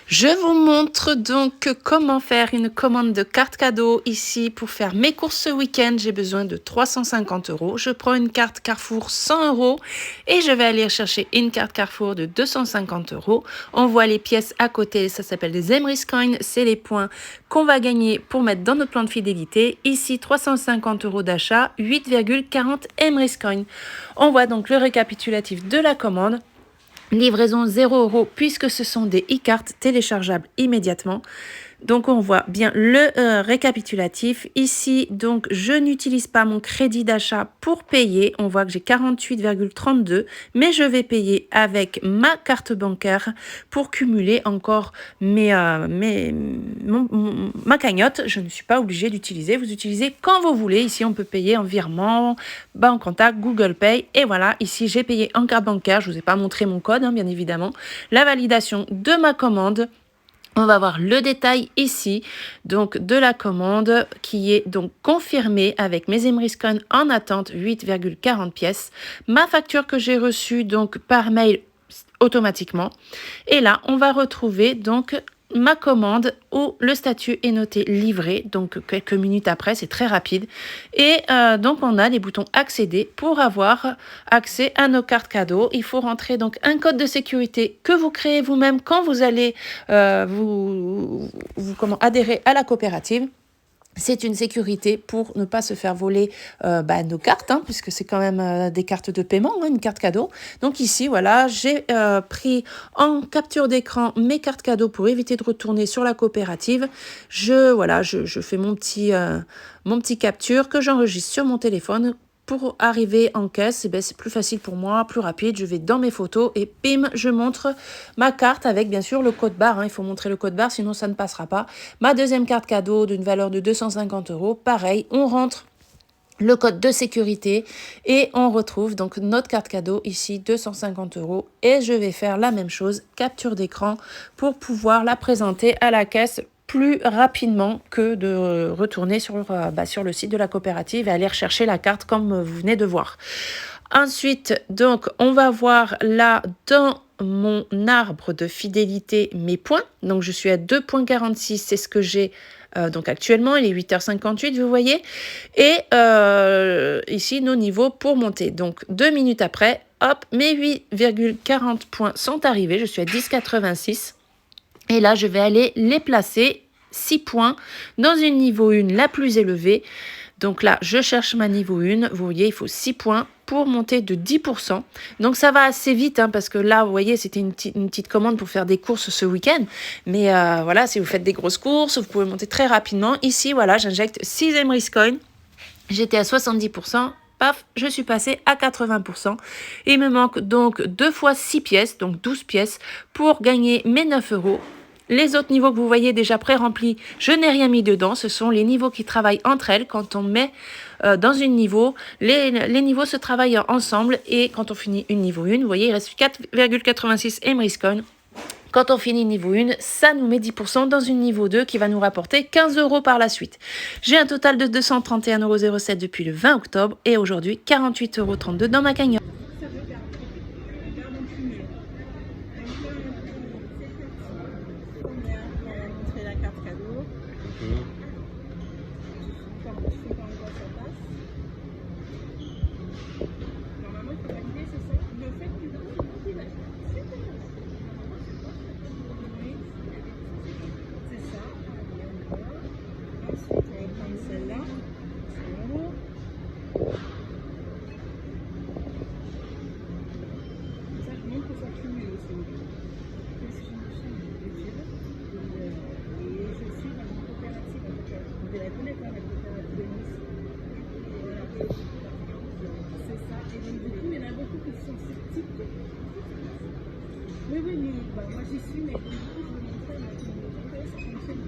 Je vous montre donc comment faire une commande de carte cadeau ici pour faire mes courses ce week-end. J'ai besoin de 350 €. Je prends une carte Carrefour 100 € et je vais aller chercher une carte Carrefour de 250 €. On voit les pièces à côté, ça s'appelle des Emrys Coins. C'est les points qu'on va gagner pour mettre dans notre plan de fidélité. Ici, 350 € d'achat, 8,40 Emrys Coins. On voit donc le récapitulatif de la commande. Livraison 0 € puisque ce sont des e-cartes téléchargeables immédiatement. Donc on voit bien le récapitulatif. Ici, donc je n'utilise pas mon crédit d'achat pour payer. On voit que j'ai 48,32, mais je vais payer avec ma carte bancaire pour cumuler encore ma cagnotte. Je ne suis pas obligée d'utiliser. Vous utilisez quand vous voulez. Ici, on peut payer en virement, banque contact, Google Pay. Et voilà, ici, j'ai payé en carte bancaire. Je ne vous ai pas montré mon code, bien évidemment. La validation de ma commande. On va voir le détail ici, donc de la commande qui est donc confirmée avec mes Emrys Coins en attente, 8,40 pièces. Ma facture que j'ai reçue donc par mail automatiquement. Et là, on va retrouver donc ma commande où le statut est noté livré, donc quelques minutes après, c'est très rapide. Et donc on a les boutons accéder pour avoir accès à nos cartes cadeaux. Il faut rentrer donc un code de sécurité que vous créez vous-même quand vous allez adhérer à la coopérative. C'est une sécurité pour ne pas se faire voler nos cartes, puisque c'est quand même des cartes de paiement, une carte cadeau. Donc ici, voilà, j'ai pris en capture d'écran mes cartes cadeaux pour éviter de retourner sur la coopérative. Je fais mon petit capture que j'enregistre sur mon téléphone. Pour arriver en caisse, c'est plus facile pour moi, plus rapide. Je vais dans mes photos et bim, je montre ma carte avec bien sûr le code barre. Il faut montrer le code barre, sinon ça ne passera pas. Ma deuxième carte cadeau d'une valeur de 250 €. Pareil, on rentre le code de sécurité et on retrouve donc notre carte cadeau ici, 250 €. Et je vais faire la même chose, capture d'écran, pour pouvoir la présenter à la caisse plus rapidement que de retourner sur le site de la coopérative et aller rechercher la carte comme vous venez de voir. Ensuite, donc, on va voir là dans mon arbre de fidélité mes points. Donc, je suis à 2,46, c'est ce que j'ai donc actuellement. Il est 8h58, vous voyez. Et ici, nos niveaux pour monter. Donc, 2 minutes après, hop, mes 8,40 points sont arrivés. Je suis à 10,86. Et là, je vais aller les placer 6 points dans une niveau 1 la plus élevée. Donc là, je cherche ma niveau 1. Vous voyez, il faut 6 points pour monter de 10%. Donc ça va assez vite, parce que là, vous voyez, c'était une petite commande pour faire des courses ce week-end. Mais voilà, si vous faites des grosses courses, vous pouvez monter très rapidement. Ici, voilà, j'injecte 6 Emrys Coins. J'étais à 70%. Paf, je suis passée à 80%. Il me manque donc 2 fois 6 pièces, donc 12 pièces, pour gagner mes 9 €. Les autres niveaux que vous voyez déjà pré-remplis, je n'ai rien mis dedans. Ce sont les niveaux qui travaillent entre elles. Quand on met dans une niveau, les niveaux se travaillent ensemble. Et quand on finit une niveau 1, vous voyez, il reste 4,86 Emrys Coins. Quand on finit niveau 1, ça nous met 10% dans une niveau 2 qui va nous rapporter 15 € par la suite. J'ai un total de 231,07 € depuis le 20 octobre et aujourd'hui 48,32 € dans ma cagnotte. Oui, oui, mais moi j'y suis, mais du coup, je vous montrer ma communauté, ça fonctionne.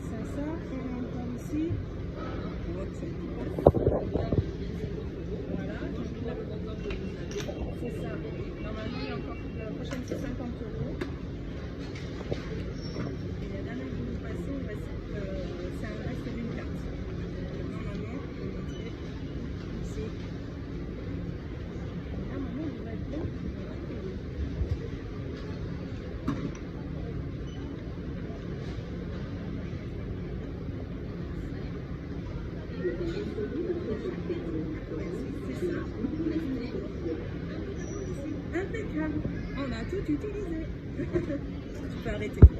Ça, et encore ici. Voilà, c'est ça. Normalement, il y a encore la prochaine, c'est 50 €. Et la dernière que vous passez, c'est un reste d'une carte. Normalement, vous montrez ici. Normalement, vous va être bon. C'est ça. Impeccable. On a tout utilisé. Tu peux arrêter.